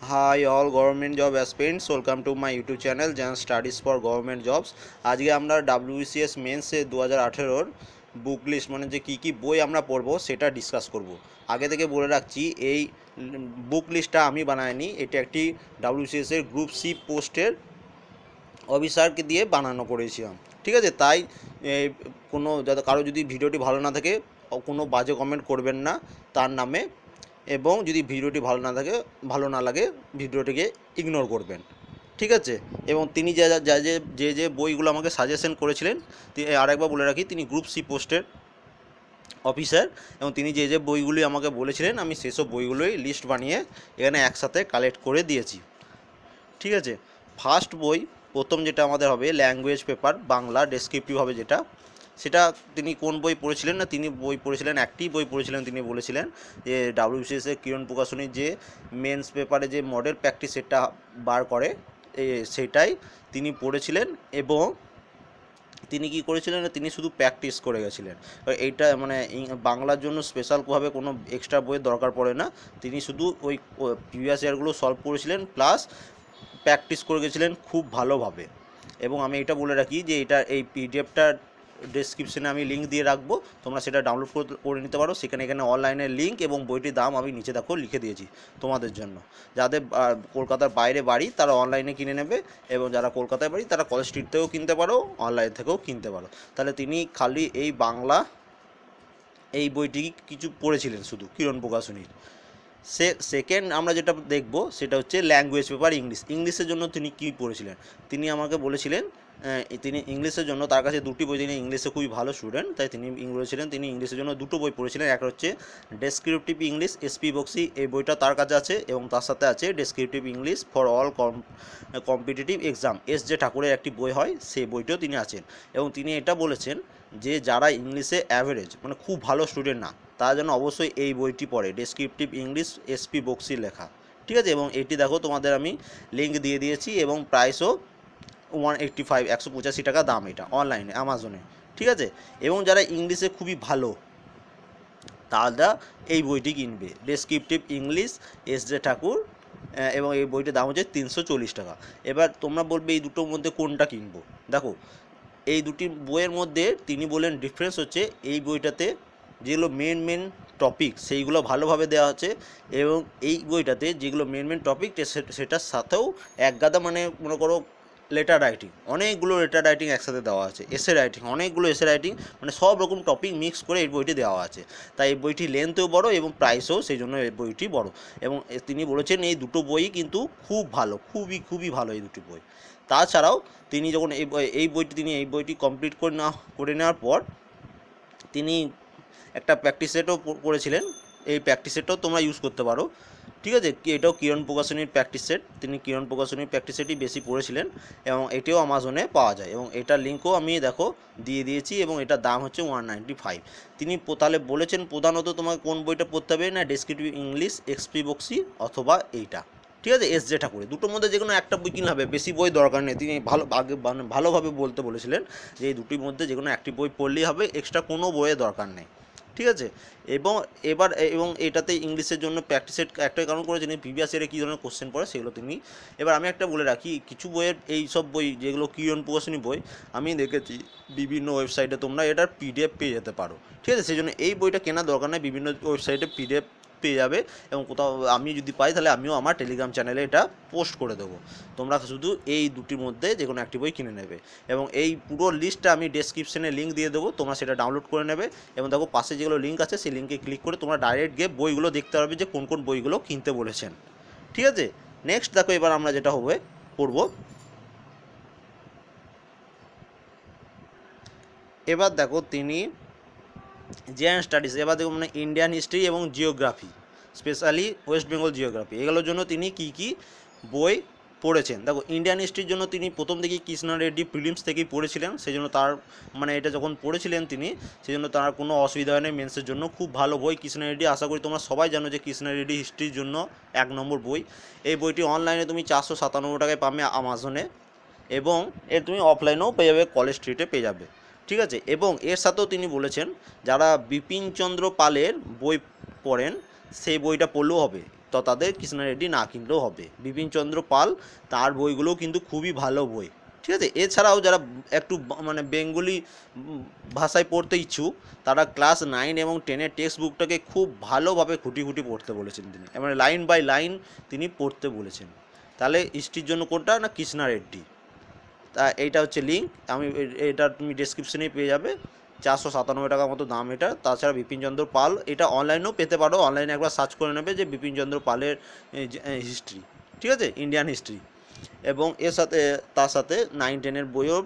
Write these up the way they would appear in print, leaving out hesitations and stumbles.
Hi all government job aspirants, welcome to my YouTube channel Jan Studies for Government Jobs। আজকে আমরা WBCS মেন্সে 2018 বুক list মানে যে কী বই আমরা পড়বো সেটা ডিসকাস করব। আগে থেকে বলে রাখছি এই বুক লিস্টটা আমি বানাইনি, এটা একটি WBCS এর গ্রুপ সি পোস্টের অফিসারকে দিয়ে বানানো করেছিলাম। ঠিক আছে, তাই কোনো যাতে কারো যদি ভিডিওটি ভালো না থাকে কোনো বাজে কমেন্ট করবেন না তার নামে, এবং যদি ভিডিওটি ভালো না লাগে ভিডিওটিকে ইগনোর করবেন। ঠিক আছে, এবং তিনি যে বইগুলো আমাকে সাজেশন করেছিলেন, আরেকবার বলে রাখি, তিনি গ্রুপ সি পোস্টের অফিসার, এবং তিনি যে বইগুলি আমাকে বলেছিলেন আমি সেসব বইগুলোই লিস্ট বানিয়ে এখানে একসাথে কালেক্ট করে দিয়েছি। ঠিক আছে, ফার্স্ট বই প্রথম যেটা আমাদের হবে ল্যাঙ্গুয়েজ পেপার বাংলা ডেসক্রিপটিভ হবে যেটা, সেটা তিনি কোন বই পড়েছিলেন না, তিনি বই পড়েছিলেন, একটি বই পড়েছিলেন, তিনি বলেছিলেন যে WBCS কিরণ প্রকাশনীর যে মেন্স পেপারে যে মডেল প্র্যাকটিস সেটটা বার করে সেটাই তিনি পড়েছিলেন, এবং তিনি কি করেছিলেন তিনি শুধু প্র্যাকটিস করে গেছিলেন। এইটা মানে বাংলার জন্য স্পেশালভাবে কোনো এক্সট্রা বইয়ের দরকার পড়ে না, তিনি শুধু ওই প্রিভিয়াস ইয়ারগুলো সলভ করেছিলেন প্লাস প্র্যাকটিস করে গেছিলেন খুব ভালোভাবে। এবং আমি এটা বলে রাখি যে এই পিডিএফটা ডেসক্রিপশনে আমি লিঙ্ক দিয়ে রাখবো, তোমরা সেটা ডাউনলোড করে নিতে পারো। এখানে অনলাইনের লিঙ্ক এবং বইটির দাম আমি নিচে দেখো লিখে দিয়েছি তোমাদের জন্য। যাদের কলকাতার বাইরে বাড়ি তারা অনলাইনে কিনে নেবে, এবং যারা কলকাতায় বাড়ি তারা কলেজ স্ট্রিট থেকেও কিনতে পারো, অনলাইন থেকেও কিনতে পারো। তাহলে তিনি খালি এই বাংলা এই বইটি কিছু পড়েছিলেন শুধু কিরণ প্রকাশনীর। সেকেন্ড আমরা যেটা দেখব সেটা হচ্ছে ল্যাঙ্গুয়েজ পেপার ইংলিশের জন্য তিনি কী পড়েছিলেন। তিনি আমাকে বলেছিলেন তিনি ইংলিশের জন্য তার কাছে দুটি বই, তিনি ইংলিশে খুবই ভালো স্টুডেন্ট, তাই তিনি বলেছিলেন তিনি ইংলিশের জন্য দুটো বই পড়েছিলেন। একটা হচ্ছে ডেসক্রিপটিভ ইংলিশ SP বক্সি, এই বইটা তার কাছে আছে, এবং তার সাথে আছে descriptive English for all competitive exam যে ঠাকুরের একটি বই হয়, সেই বইটাও তিনি আছেন। এবং তিনি এটা বলেছেন যে যারা ইংলিশে অ্যাভারেজ মানে খুব ভালো স্টুডেন্ট না, তার জন্য অবশ্যই এই বইটি পড়ে, ডেসক্রিপটিভ ইংলিশ SP বক্সির লেখা। ঠিক আছে, এবং এটি দেখো তোমাদের আমি লিঙ্ক দিয়ে দিয়েছি, এবং প্রাইসও 185 185 টাকা দাম এটা অনলাইনে অ্যামাজনে। ঠিক আছে, এবং যারা ইংলিশে খুবই ভালো তারা এই বইটি কিনবে, ডেসক্রিপটিভ ইংলিশ যে ঠাকুর, এবং এই বইটির দাম হচ্ছে 340 টাকা। এবার তোমরা বলবে এই দুটোর মধ্যে কোনটা কিনবো। দেখো এই দুটি বইয়ের মধ্যে তিনি বলেন ডিফারেন্স হচ্ছে এই বইটাতে যেগুলো মেন টপিক সেইগুলো ভালোভাবে দেওয়া আছে, এবং এই বইটাতে যেগুলো মেন টপিক সেটার সাথেও একগাদা মানে মনে করো অনেকগুলো লেটার রাইটিং একসাথে দেওয়া আছে, অনেকগুলো এসে রাইটিং মানে সব রকম টপিক মিক্স করে এই বইটি দেওয়া আছে। তাই এই বইটি লেন্থও বড় এবং প্রাইসও সেই জন্য এই বইটি বড়। এবং তিনি বলেছেন এই দুটো বই কিন্তু খুব ভালো, খুবই ভালো এই দুটি বই। তাছাড়াও তিনি যখন এই বইটি কমপ্লিট করে নেওয়ার পর তিনি একটা প্র্যাকটিস সেটও করেছিলেন, এই প্র্যাকটিস সেটটাও তোমরা ইউজ করতে পারো। ঠিক আছে, এটাও কিরণ প্রকাশনীর প্র্যাকটিস সেট, তিনি কিরণ প্রকাশনীর প্র্যাকটিস সেটই বেশি পড়েছিলেন, এবং এটিও অ্যামাজনে পাওয়া যায়, এবং এটার লিঙ্কও আমি দেখো দিয়ে দিয়েছি, এবং এটার দাম হচ্ছে 195। তিনি তাহলে বলেছেন প্রধানত তোমাকে কোন বইটা পড়তে হবে না, ডেসক্রিপটিভ ইংলিশ SP বক্সি অথবা এইটা। ঠিক আছে, যে ঠাকুরের দুটোর মধ্যে যে কোনো একটা বই কিনলে হবে, বেশি বই দরকার নেই। তিনি ভালোভাবে বলতে বলেছিলেন যে এই দুটির মধ্যে যে কোনো একটি বই পড়লেই হবে, এক্সট্রা কোনো বইয়ের দরকার নেই। ঠিক আছে, এবং এটাতে ইংলিশের জন্য প্র্যাকটিস সেট একটাই কারণ করেছেন প্রিভিয়াস ইয়ারে কী ধরনের কোশ্চেন পড়ে সেগুলো তিনি। এবার আমি একটা বলে রাখি, কিছু বইয়ের এই সব বই যেগুলো কিরণ প্রকাশনী বই আমি দেখেছি বিভিন্ন ওয়েবসাইটে তোমরা এটার PDF পেয়ে যেতে পারো। ঠিক আছে, সেই জন্য এই বইটা কেনার দরকার নেই, বিভিন্ন ওয়েবসাইটে PDF পেয়ে যাবে, এবং কোথাও আমি যদি পাই তাহলে আমিও আমার টেলিগ্রাম চ্যানেলে এটা পোস্ট করে দেবো। তোমরা শুধু এই দুটির মধ্যে যে কোনো একটি বই কিনে নেবে, এবং এই পুরো লিস্টটা আমি ডেসক্রিপশনে লিঙ্ক দিয়ে দেবো, তোমরা সেটা ডাউনলোড করে নেবে, এবং দেখো পাশে যেগুলো লিঙ্ক আছে সেই লিঙ্কে ক্লিক করে তোমরা ডাইরেক্ট গিয়ে বইগুলো দেখতে পারবে যে কোন কোন বইগুলো কিনতে বলেছেন। ঠিক আছে, নেক্সট দেখো এবার আমরা যেটা পড়বো, এবার দেখো তিনি জেনারেল স্টাডিজ, এবার দেখো মানে ইন্ডিয়ান হিস্ট্রি এবং geography, specially West Bengal geography, এগুলোর জন্য তিনি কি বই পড়েছেন। দেখো ইন্ডিয়ান হিস্ট্রির জন্য তিনি প্রথম থেকেই কৃষ্ণা রেড্ডি প্রিলিমস থেকেই পড়েছিলেন, সেই জন্য তার মানে এটা যখন পড়েছিলেন তিনি সেই জন্য তার কোনো অসুবিধা হয় না মেন্সের জন্য, খুব ভালো বই কৃষ্ণা রেড্ডি। আশা করি তোমরা সবাই জানো যে কৃষ্ণা রেড্ডি হিস্ট্রির জন্য 1 নম্বর বই। এই বইটি অনলাইনে তুমি 497 টাকায় পাবে অ্যামাজনে, এবং তুমি অফলাইনেও পেয়ে যাবে, কলেজ স্ট্রিটে পেয়ে যাবে। ঠিক আছে, এবং এর সাথেও তিনি বলেছেন যারা বিপিনচন্দ্র পালের বই পড়েন সেই বইটা পড়লেও হবে, তো তাদের কৃষ্ণা রেড্ডি না কিনলেও হবে। বিপিনচন্দ্র পাল, তার বইগুলোও কিন্তু খুবই ভালো বই, ঠিক আছে। এছাড়াও যারা একটু মানে বেঙ্গলি ভাষায় পড়তে ইচ্ছুক, তারা ক্লাস 9 এবং 10-এর টেক্সট বুকটাকে খুব ভালোভাবে খুঁটি খুঁটি পড়তে বলেছেন তিনি, মানে লাইন বাই লাইন তিনি পড়তে বলেছেন। তাহলে হিস্ট্রির জন্য কোনটা না, কৃষ্ণা রেড্ডি। তা এইটা হচ্ছে লিঙ্ক, আমি এটা তুমি ডেসক্রিপশনেই পেয়ে যাবে। 497 টাকা মতো দাম এটা। তাছাড়া বিপিনচন্দ্র পাল, এটা অনলাইনেও পেতে পারো, অনলাইনে একবার সার্চ করে নেবে যে বিপিনচন্দ্র পালের হিস্ট্রি, ঠিক আছে, ইন্ডিয়ান হিস্ট্রি। এবং এর সাথে তার সাথে 9-10-এর বইও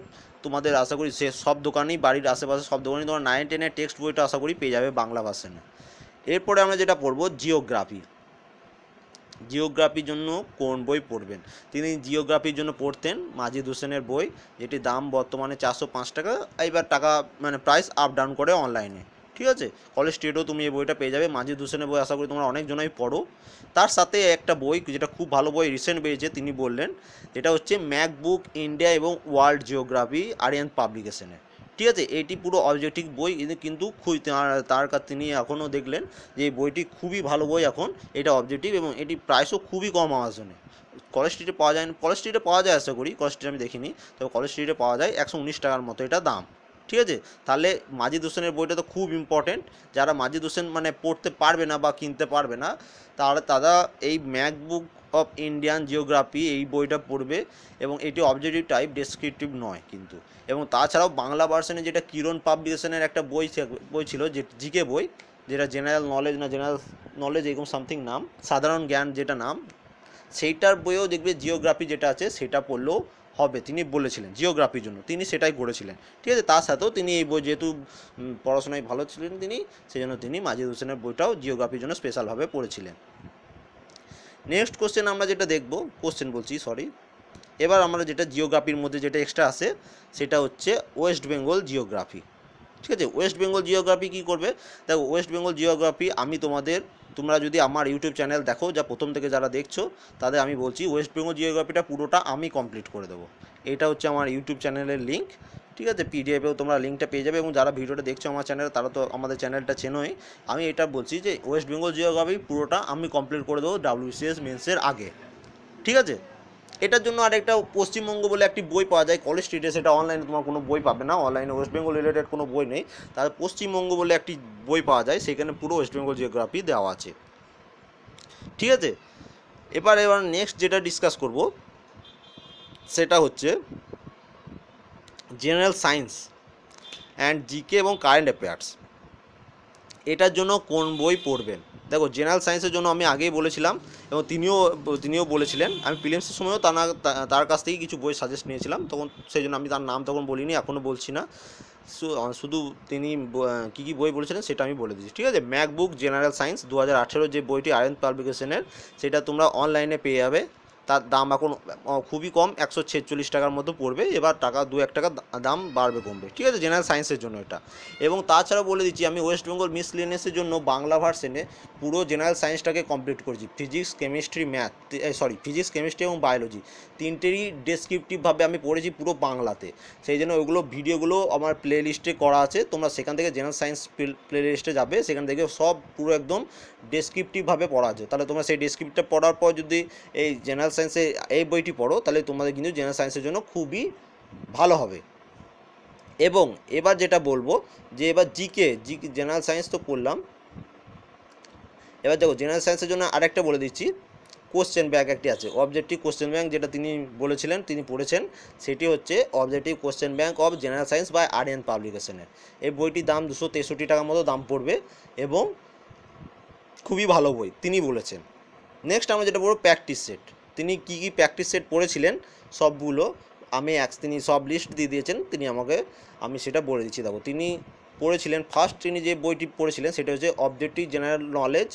তোমাদের আশা করি সে সব দোকানেই, বাড়ির আশেপাশে সব দোকানেই তোমার 9-10-এর টেক্সট বইটা আশা করি পেয়ে যাবে বাংলা ভার্সনে। এরপরে আমরা যেটা পড়বো জিওগ্রাফি। জিওগ্রাফির জন্য কোন বই পড়বেন? তিনি জিওগ্রাফির জন্য পড়তেন মাজিদ হোসেনের বই, যেটির দাম বর্তমানে 405 টাকা। এইবার টাকা মানে প্রাইস আপ ডাউন করে অনলাইনে, ঠিক আছে। কলেজ স্ট্রিটেও তুমি এই বইটা পেয়ে যাবে। মাজিদ হোসেনের বই আশা করি তোমরা অনেকজনই পড়ো। তার সাথে একটা বই যেটা খুব ভালো বই, রিসেন্ট বেরিয়েছে, তিনি বললেন, এটা হচ্ছে ম্যাকবুক ইন্ডিয়া এবং ওয়ার্ল্ড জিওগ্রাফি, আরিয়ান পাবলিকেশনের, ঠিক আছে। এটি পুরো অবজেক্টিভ বই, কিন্তু খুব তার কাছে তিনি এখনও দেখলেন যে এই বইটি খুবই ভালো বই এখন, এটা অবজেক্টিভ, এবং এটি প্রাইসও খুবই কম আমাজনে। কলেজ স্ট্রিটে পাওয়া যায় না, কলেজ স্ট্রিটে পাওয়া যায় আশা করি, কলেজ স্ট্রিটে আমি দেখিনি, তবে কলেজ স্ট্রিটে পাওয়া যায় 119 টাকার মতো এটা দাম, ঠিক আছে। তাহলে মাজিদ হোসেনের বইটা তো খুব ইম্পর্টেন্ট। যারা মাজিদ হোসেন মানে পড়তে পারবে না বা কিনতে পারবে না, তারা এই ম্যাকবুক অফ ইন্ডিয়ান জিওগ্রাফি এই বইটা পড়বে। এবং এটি অবজেক্টিভ টাইপ, ডেসক্রিপটিভ নয় কিন্তু। এবং তাছাড়াও বাংলা ভার্সনে যেটা কিরণ পাবলিকেশনের একটা বই ছিল, যে জিকে বই, যেটা জেনারেল নলেজ না জেনারেল নলেজ এরকম সামথিং নাম, সাধারণ জ্ঞান যেটা নাম, সেইটার বইও দেখবে জিওগ্রাফি যেটা আছে সেটা পড়লেও হবে। তিনি বলেছিলেন জিওগ্রাফির জন্য তিনি সেটাই করেছিলেন, ঠিক আছে। তার সাথেও তিনি এই বই, যেহেতু পড়াশোনায় ভালো ছিলেন তিনি, সেই জন্য তিনি মাজিদ হোসেনের বইটাও জিওগ্রাফির জন্য স্পেশালভাবে পড়েছিলেন। নেক্সট কোশ্চেন আমরা যেটা দেখব, কোশ্চেন বলছি সরি, এবার আমরা যেটা জিওগ্রাফির মধ্যে যেটা এক্সট্রা আসে সেটা হচ্ছে ওয়েস্ট বেঙ্গল জিওগ্রাফি, ঠিক আছে। ওয়েস্ট বেঙ্গল জিওগ্রাফি কী করবে? দেখো, ওয়েস্ট বেঙ্গল জিওগ্রাফি আমি তোমরা যদি আমার ইউটিউব চ্যানেল দেখো, যা প্রথম থেকে যারা দেখছো, তাদের আমি বলছি ওয়েস্ট বেঙ্গল জিওগ্রাফিটা পুরোটা আমি কমপ্লিট করে দেবো। এটা হচ্ছে আমার ইউটিউব চ্যানেলের লিঙ্ক, ঠিক আছে। পিডিএফেও তোমরা লিঙ্কটা পেয়ে যাবে। এবং যারা ভিডিওটা দেখছো আমার চ্যানেলে, তারা তো আমাদের চ্যানেলটা চেনোই। আমি এটা বলছি যে ওয়েস্ট বেঙ্গল জিওগ্রাফি পুরোটা আমি কমপ্লিট করে দেবো WBCS মেন্সের আগে, ঠিক আছে। এটার জন্য আরেকটা পশ্চিমবঙ্গ বলে একটি বই পাওয়া যায় কলেজ স্ট্রিটে, সেটা অনলাইনে তোমার কোনো বই পাবে না, অনলাইনে ওয়েস্ট বেঙ্গল রিলেটেড কোনো বই নেই। তার পশ্চিমবঙ্গ বলে একটি বই পাওয়া যায়, সেখানে পুরো ওয়েস্ট বেঙ্গল জিওগ্রাফি দেওয়া আছে, ঠিক আছে। এবার নেক্সট যেটা ডিসকাস করব সেটা হচ্ছে জেনারেল সায়েন্স অ্যান্ড জিকে এবং কারেন্ট অ্যাফেয়ার্স। এটার জন্য কোন বই পড়বেন? দেখো, জেনারেল সায়েন্সের জন্য আমি আগেই বলেছিলাম, এবং তিনিও বলেছিলেন। আমি প্রিলিমসের সময়ও তার কাছ থেকেই কিছু বই সাজেস্ট নিয়েছিলাম, তখন সেই জন্য আমি তার নাম তখন বলিনি, এখনও বলছি না। শুধু তিনি কী কী বই বলেছিলেন সেটা আমি বলে দিচ্ছি, ঠিক আছে। ম্যাকবুক জেনারেল সায়েন্স 2018 যে বইটি আরিয়ান পাবলিকেশনের, সেটা তোমরা অনলাইনে পেয়ে যাবে। তার দাম এখন খুবই কম, 146 টাকার মতো পড়বে। এবার টাকা 2-1 টাকা দাম বাড়বে কমবে, ঠিক আছে, জেনারেল সায়েন্সের জন্য এটা। এবং তাছাড়াও বলে দিচ্ছি, আমি ওয়েস্ট বেঙ্গল মিসলেনিয়াসের জন্য বাংলা ভার্সনে পুরো জেনারেল সায়েন্সটাকে কমপ্লিট করেছি। ফিজিক্স, কেমিস্ট্রি এবং বায়োলজি তিনটেরই ডেসক্রিপটিভভাবে আমি পড়েছি পুরো বাংলাতে। সেই জন্য ওইগুলো ভিডিওগুলো আমার প্লে লিস্টে করা আছে, তোমরা সেখান থেকে জেনারেল সায়েন্স প্লে লিস্টে যাবে, সেখান থেকে সব পুরো একদম ডেসক্রিপটিভভাবে পড়া আছে। তাহলে তোমরা সেই ডেসক্রিপ্টিভটা পড়ার পর যদি এই জেনারেল সায়েন্সে এই বইটি পড়ো, তাহলে তোমাদের কিন্তু জেনারেল সায়েন্সের জন্য খুবই ভালো হবে। এবং এবার যেটা বলবো যে এবার জিকে জেনারেল সায়েন্স তো পড়লাম, এবার দেখো জেনারেল সায়েন্সের জন্য আরেকটা বলে দিচ্ছি, কোশ্চেন ব্যাংক একটি আছে, অবজেক্টিভ কোশ্চেন ব্যাংক, যেটা তিনি বলেছিলেন, তিনি পড়েছেন, সেটি হচ্ছে objective question bank of general science by Arihant পাবলিকেশনের। এই বইটির দাম 263 টাকার মতো দাম পড়বে, এবং খুবই ভালো বই তিনি বলেছেন। নেক্সট আমরা যেটা বলবো প্র্যাকটিস সেট। তিনি কী কী প্র্যাকটিস সেট পড়েছিলেন সবগুলো তিনি সব লিস্ট দিয়ে দিয়েছেন আমি সেটা বলে দিচ্ছি। দেখো, তিনি পড়েছিলেন, ফার্স্ট তিনি যে বইটি পড়েছিলেন সেটা হচ্ছে অবজেক্টিভ জেনারেল নলেজ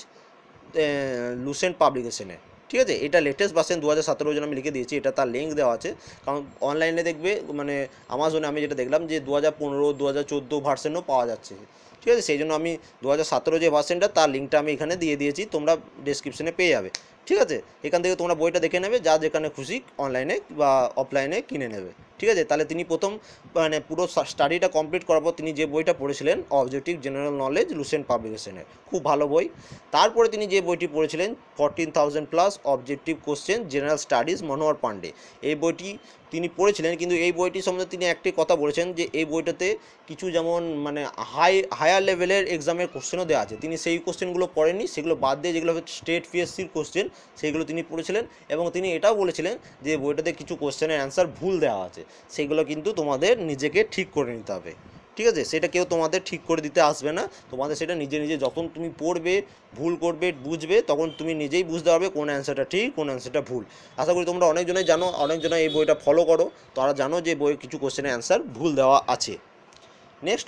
লুসেন্ট পাবলিকেশনে, ঠিক আছে। এটা লেটেস্ট ভার্সন 2017 জন্য আমি লিখে দিয়েছি, এটা তার লিঙ্ক দেওয়া আছে। কারণ অনলাইনে দেখবে, মানে আমাজনে আমি যেটা দেখলাম যে 2015, 2014 ভার্সনও পাওয়া যাচ্ছে, ঠিক আছে, সেই জন্য আমি 2017 যে ভার্সনটা তার লিঙ্কটা আমি এখানে দিয়ে দিয়েছি, তোমরা ডেসক্রিপশনে পেয়ে যাবে। ঠিক আছে, এখান থেকে তোমরা বইটা দেখে নেবে, যা যেখানে খুশি অনলাইনে বা অফলাইনে কিনে নেবে। ঠিক আছে, তাহলে তিনি প্রথম মানে পুরো স্টাডিটা কমপ্লিট করার পর তিনি যে বইটা পড়েছিলেন অবজেক্টিভ জেনারেল নলেজ লুসেন্ট পাবলিকেশনের, খুব ভালো বই। তারপরে তিনি যে বইটি পড়েছিলেন 14,000+ অবজেক্টিভ কোশ্চেন জেনারেল স্টাডিজ মনোহর পান্ডে, এই বইটি তিনি পড়েছিলেন। কিন্তু এই বইটি সম্বন্ধে তিনি একটি কথা বলেছেন যে এই বইটাতে কিছু যেমন মানে হায়ার লেভেলের এক্সামের কোশ্চেনও দেওয়া আছে, তিনি সেই কোশ্চেনগুলো পড়েননি, সেগুলো বাদ দিয়ে যেগুলো স্টেট পিএসসির কোশ্চেন সেইগুলো তিনি পড়েছিলেন। এবং তিনি এটাও বলেছিলেন যে বইটাতে কিছু কোশ্চেনের অ্যান্সার ভুল দেওয়া আছে, সেগুলো কিন্তু তোমাদের নিজেকে ঠিক করে নিতে হবে। ঠিক আছে, সেটা কেউ তোমাদের ঠিক করে দিতে আসবে না, তোমাদের সেটা নিজে নিজে যখন তুমি পড়বে, ভুল করবে, বুঝবে, তখন তুমি নিজেই বুঝতে পারবে কোন অ্যান্সারটা ঠিক কোন অ্যান্সারটা ভুল। আশা করি তোমরা অনেকজনেই জানো, অনেকজনে এই বইটা ফলো করো, তারা জানো যে বইয়ে কিছু কোশ্চেনের অ্যান্সার ভুল দেওয়া আছে। নেক্সট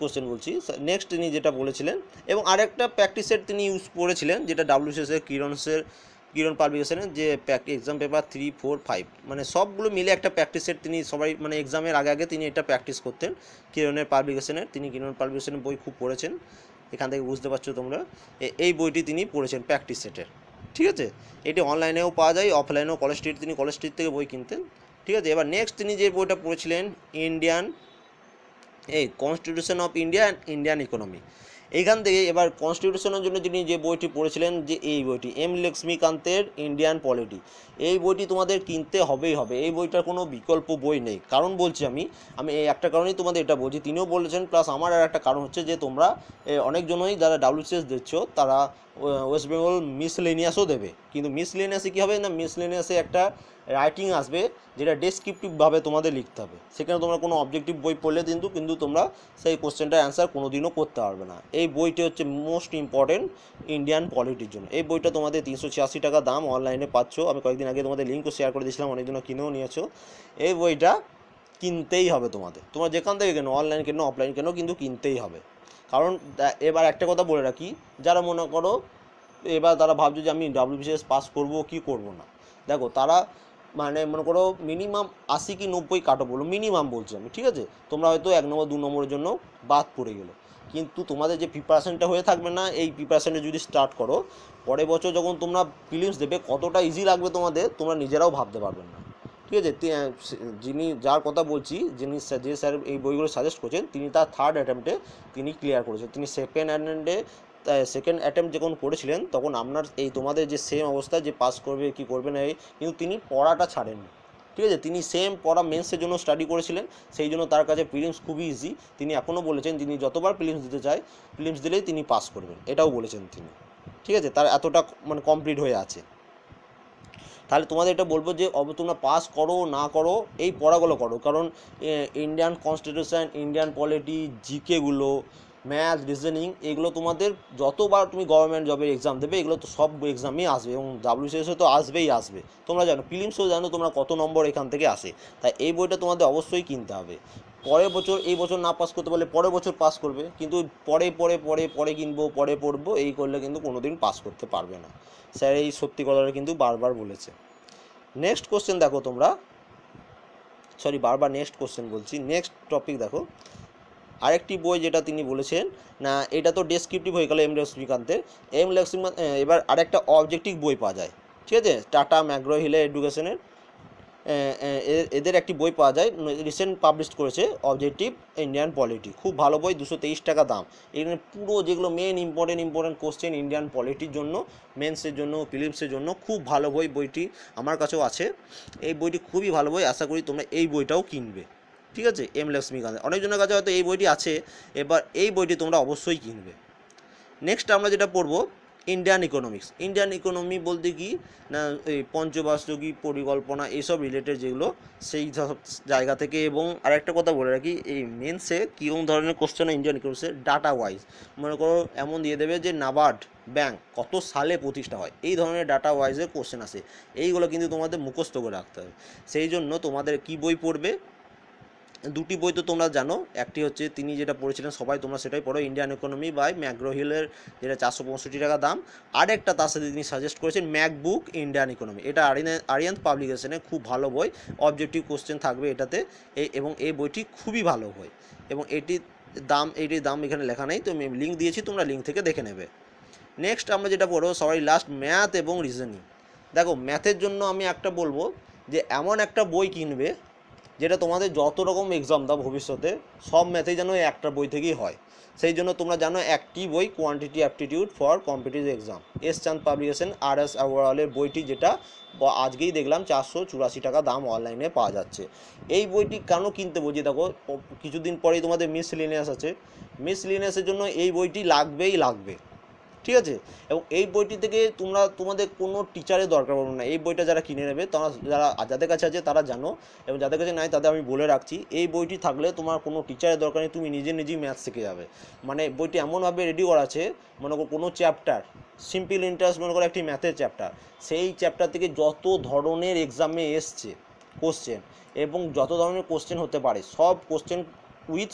কোশ্চেন বলছি, নেক্সট তিনি যেটা বলেছিলেন এবং আরেকটা প্র্যাকটিস সেট তিনি ইউজ করেছিলেন, যেটা ডাব্লিউসিএসের কিরণ পাবলিকেশনের যে এক্সাম পেপার 3, 4, 5 মানে সবগুলো মিলে একটা প্র্যাকটিস সেট তিনি সবাই মানে এক্সামের আগে তিনি এটা প্র্যাকটিস করতেন কিরণের পাবলিকেশনের। তিনি কিরণ পাবলিকেশনের বই খুব পড়েছেন, এখান থেকে বুঝতে পারছো তোমরা। এই বইটি তিনি পড়েছেন প্র্যাকটিস সেটের। ঠিক আছে, এটি অনলাইনেও পাওয়া যায়, অফলাইনেও তিনি কলেজ স্ট্রিট থেকে বই কিনতেন। ঠিক আছে, এবার নেক্সট তিনি যে বইটা পড়েছিলেন constitution of India and Indian economy. এইখান থেকে এবার কনস্টিটিউশনের জন্য তিনি যে বইটি পড়েছিলেন যে এই বইটি এম লক্ষ্মীকান্তের ইন্ডিয়ান পলিটি, এই বইটি তোমাদের কিনতে হবেই হবে, এই বইটার কোনো বিকল্প বই নেই। কারণ বলছি আমি এই একটা কারণেই তোমাদের এটা বলছি, তিনিও বলেছেন, প্লাস আমার আর একটা কারণ হচ্ছে যে তোমরা অনেকজনই যারা ডাব্লিউসিএস দিচ্ছ তারা ওয়েস্ট বেঙ্গল মিসলেনিয়াসও দেবে, কিন্তু মিসলেনিয়াসে কী হবে না, মিসলেনিয়াসে একটা রাইটিং আসবে যেটা ডেসক্রিপটিভভাবে তোমাদের লিখতে হবে, সেখানে তোমরা কোনো অবজেক্টিভ বই পড়লে কিন্তু তোমরা সেই কোশ্চেনটার অ্যান্সার কোনো দিনও করতে পারবে না। এই বইটি হচ্ছে মোস্ট ইম্পর্টেন্ট ইন্ডিয়ান পলিটির জন্য। এই বইটা তোমাদের 386 টাকা দাম, অনলাইনে পাচ্ছ, আমি কয়েকদিন আগে তোমাদের লিঙ্কও শেয়ার করে দিয়েছিলাম, অনেকজনও কিনেও নিয়েছো। এই বইটা কিনতেই হবে তোমাদের, তোমরা যেখান থেকে কেনো, অনলাইন কেনো অফলাইন কেনো, কিন্তু কিনতেই হবে। কারণ এবার একটা কথা বলে রাখি, যারা মনে করো এবার তারা ভাবছে যে আমি ডাব্লিউবিসিএস পাস করব কি করব না, দেখো তারা মানে মনে করো মিনিমাম 80 কি 90 কাটো বলো, মিনিমাম বলছি আমি। ঠিক আছে, তোমরা হয়তো 1 নম্বর 2 নম্বরের জন্য বাদ পড়ে গেলো, কিন্তু তোমাদের যে প্রিপারেশনটা হয়ে থাকবে না, এই প্রিপারেশনটা যদি স্টার্ট করো, পরের বছর যখন তোমরা প্রিলিমস দেবে কতটা ইজি লাগবে তোমাদের, তোমরা নিজেরাও ভাবতে পারবেন না। ঠিক আছে, যার কথা বলছি, যে স্যার এই বইগুলো সাজেস্ট করছেন, তিনি তার 3rd অ্যাটেম্পটে তিনি ক্লিয়ার করেছেন। তিনি সেকেন্ড অ্যাটেম্প্ট যখন করেছিলেন তখন আপনার তোমাদের যে সেম অবস্থা যে পাস করবে কি করবে না, কিন্তু তিনি পড়াটা ছাড়েননি। ঠিক আছে, তিনি সেম পড়া মেন্সের জন্য স্টাডি করেছিলেন, সেই জন্য তার কাছে প্রিলিমস খুবই ইজি। তিনি এখনও বলেছেন তিনি যতবার প্রিলিমস দিতে চায়, প্রিলিমস দিলেই তিনি পাস করবেন, এটাও বলেছেন তিনি। ঠিক আছে, তার এতটা মানে কমপ্লিট হয়ে আছে। তাহলে তোমাদের এটা বলবো যে তোমরা পাস করো না করো এই পড়াগুলো করো, কারণ ইন্ডিয়ান কনস্টিটিউশন, ইন্ডিয়ান পলিটি, জিকেগুলো, ম্যাথ, রিজনিং, এগুলো তোমাদের যতবার তুমি গভর্নমেন্ট জবের এক্সাম দেবে এগুলো তো সব এক্সামেই আসবে, এবং ডাব্লিউসিএসে তো আসবে। তোমরা জানো প্রিলিমসও জানো তোমরা কত নম্বর এখান থেকে আসে, তাই এই বইটা তোমাদের অবশ্যই কিনতে হবে। পরের বছর, এই বছর না পাস করতে পারলে পরের বছর পাস করবে, কিন্তু পরে কিনবো, পরে পড়বো, এই করলে কিন্তু কোনো দিন পাস করতে পারবে না। স্যার এই সত্যি কথাটা কিন্তু বারবার বলেছে। নেক্সট কোশ্চেন দেখো তোমরা, নেক্সট কোশ্চেন বলছি, নেক্সট টপিক দেখো। আরেকটি বই যেটা তিনি বলেছেন না, এটা তো ডেসক্রিপটিভ হয়ে গেল এম লক্ষ্মীকান্তের। এবার আরেকটা অবজেক্টিভ বই পাওয়া যায়। ঠিক আছে, টাটা ম্যাকগ্রো হিলের এডুকেশনের এদের একটি বই পাওয়া যায়, রিসেন্ট পাবলিশ করেছে অবজেক্টিভ ইন্ডিয়ান পলিটি, খুব ভালো বই, 223 টাকা দাম। এখানে পুরো যেগুলো মেন ইম্পর্টেন্ট কোশ্চেন ইন্ডিয়ান পলিটির জন্য, মেন্সের জন্য, প্রিলিমসের জন্য খুব ভালো বইটি আমার কাছেও আছে। এই বইটি খুবই ভালো বই, আশা করি তোমরা এই বইটাও কিনবে। ঠিক আছে, এম লক্ষ্মীকান্ত, অনেকজনের কাছে হয়তো এই বইটি আছে, এবার এই বইটি তোমরা অবশ্যই কিনবে। নেক্সট আমরা যেটা পড়বো ইন্ডিয়ান ইকোনমি বলতে কি না, এই পঞ্চবার্ষিকী পরিকল্পনা এইসব রিলেটেড যেগুলো, সেই সব জায়গা থেকে। এবং আরেকটা কথা বলে রাখি, এই মেন্সে কীরকম ধরনের কোশ্চেন ইন্ডিয়ান ইকোনমিক্সে ডাটা ওয়াইজ, মনে করো এমন দিয়ে দেবে যে নাবার্ড ব্যাংক কত সালে প্রতিষ্ঠা হয়, এই ধরনের ডাটা ওয়াইজের কোশ্চেন আসে, এইগুলো কিন্তু তোমাদের মুখস্থ করে রাখতে হবে। সেই জন্য তোমাদের কি বই পড়বে, দুটি বই তো তোমরা জানো, একটি হচ্ছে তিনি যেটা পড়েছিলেন সবাই তোমরা সেটাই পড়ো, ইন্ডিয়ান ইকোনমি বাই ম্যাকগ্রো হিলের, যেটা 465 টাকা দাম। আর একটা তার সাথে তিনি সাজেস্ট করেছেন ম্যাকবুক ইন্ডিয়ান ইকোনমি, এটা আরিয়ান্ত পাবলিকেশনে খুব ভালো বই, অবজেক্টিভ কোশ্চেন থাকবে এটাতে, এবং এই বইটি খুবই ভালো বই। এবং এটির দাম এখানে লেখা নেই, তো আমি লিঙ্ক দিয়েছি, তোমরা লিঙ্ক থেকে দেখে নেবে। নেক্সট আমরা যেটা পড়বো সবাই লাস্ট, ম্যাথ এবং রিজনিং। দেখো ম্যাথের জন্য আমি একটা বলবো যে এমন একটা বই কিনবে যেটা তোমাদের যত রকম এক্সাম দাও ভবিষ্যতে সব ম্যাথেই যেন একটা বই থেকেই হয়। সেই জন্য তোমরা জানো একটি বই, quantity aptitude for competitive exam, S চাঁদ পাবলিকেশন RS অ্যাওয়ারের বইটি, যেটা আজকেই দেখলাম 484 টাকা দাম অনলাইনে পাওয়া যাচ্ছে। এই বইটি কেন কিনতে বলছি, দেখো কিছুদিন পরেই তোমাদের মিসলিনিয়াস আছে, মিসলিনিয়াসের জন্য এই বইটি লাগবেই লাগবে, ঠিক আছে। এবং এই বইটি থেকে তোমাদের কোনো টিচারের দরকার পড়বে না, এই বইটা যারা কিনে নেবে তারা, যাদের কাছে আছে তারা জানো, এবং যাদের কাছে নাই তাদের আমি বলে রাখছি, এই বইটি থাকলে তোমার কোনো টিচারের দরকার নেই, তুমি নিজেই ম্যাথ শিখে যাবে। মানে বইটি এমনভাবে রেডি করা আছে, মনে করো কোনো চ্যাপ্টার, সিম্পল ইন্টারেস্ট মনে করো একটি ম্যাথের চ্যাপ্টার, সেই চ্যাপ্টার থেকে যত ধরনের এক্সামে এসছে কোশ্চেন, এবং যত ধরনের কোশ্চেন হতে পারে সব কোশ্চেন উইথ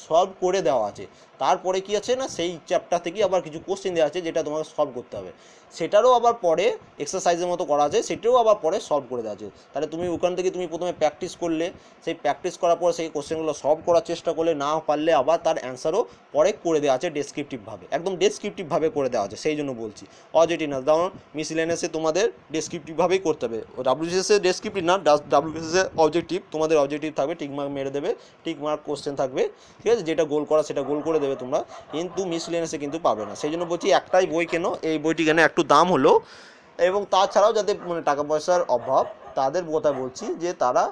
সলভ করে দেওয়া আছে। তারপরে কি আছে না, সেই চ্যাপ্টার থেকে আবার কিছু কোশ্চেন দেওয়া আছে যেটা তোমাকে সলভ করতে হবে, সেটারও আবার পরে এক্সারসাইজের মতো করা আছে, সেটাও আবার পরে সলভ করে দেওয়া আছে। তাহলে তুমি ওখান থেকে তুমি প্রথমে প্র্যাকটিস করলে, সেই প্র্যাকটিস করার পর সেই কোশ্চেনগুলো সলভ করার চেষ্টা করলে, না পারলে আবার তার অ্যান্সারও পরে করে দেওয়া আছে ডেসক্রিপটিভভাবে, একদম ডেসক্রিপটিভভাবে করে দেওয়া আছে। সেই জন্য বলছি অবজেক্টিভ না, যেমন মিসলেনিয়াসে তোমাদের ডেসক্রিপটিভভাবেই করতে হবে, WBCS এর ডেসক্রিপটিভ না, WBCS এর অবজেক্টিভ, তোমাদের অবজেক্টিভ থাকবে, টিক মার্ক মেরে দেবে, টিক মার্ক কোশ্চেন থাকবে, ঠিক আছে, যেটা গোল করা সেটা গোল করে দেবে তোমরা, কিন্তু মিসলেনিয়াসে কিন্তু পাবে না। সেই জন্য বলছি একটাই বই কেনো, এই বইটি কেন একটু দাম হলো। এবং তাছাড়াও যাদের মানে টাকা পয়সার অভাব তাদের কথা বলছি যে তারা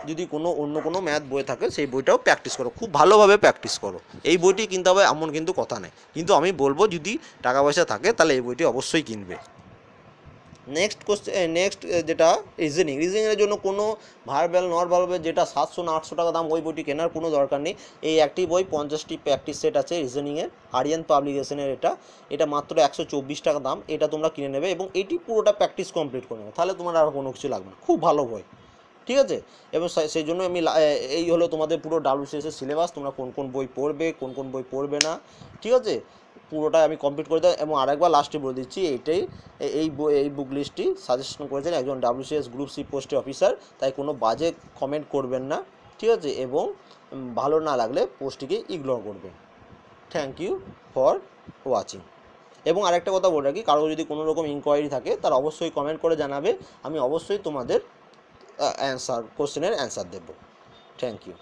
যদি অন্য কোনো ম্যাথ বই থাকে সেই বইটাও প্র্যাকটিস করো, খুব ভালোভাবে প্র্যাকটিস করো। এই বইটি কিনতে হবে এমন কিন্তু কথা নেই, কিন্তু আমি বলবো যদি টাকা পয়সা থাকে তাহলে এই বইটি অবশ্যই কিনবে। নেক্সট যেটা রিজনিংয়ের জন্য কোনো ভার্বাল নট ভার্বাল যেটা 700 না 800 টাকা দাম, ওই বইটি কেনার কোনো দরকার নেই। এই একটি বই 50টি প্র্যাকটিস সেট আছে রিজনিংয়ের, আরিয়ান্ত পাবলিকেশনের, এটা মাত্র 124 টাকা দাম, এটা তোমরা কিনে নেবে এবং এটি পুরোটা প্র্যাকটিস কমপ্লিট করে নেবে, তাহলে তোমার আর কোনো কিছু লাগবে না, খুব ভালো বই, ঠিক আছে। এবং সেই জন্য আমি এই হলো তোমাদের পুরো WCS এর সিলেবাস, তোমরা কোন কোন বই পড়বে কোন কোন বই পড়বে না, ঠিক আছে, পুরোটাই আমি কমপ্লিট করে দেয়। এবং আরেকবার লাস্টে বলে দিচ্ছি, এই বুক লিস্টটি সাজেশন করেছেন একজন WCS গ্রুপ সি পোস্টে অফিসার, তাই কোনো বাজে কমেন্ট করবেন না, ঠিক আছে, এবং ভালো না লাগলে পোস্টটিকে ইগনোর করবেন। Thank you for watching. এবং আরেকটা কথা বলে রাখি, কারো যদি কোনো রকম ইনকোয়ারি থাকে তার অবশ্যই কমেন্ট করে জানাবে, আমি অবশ্যই তোমাদের কোশ্চেনের অ্যান্সার দেবো। Thank you.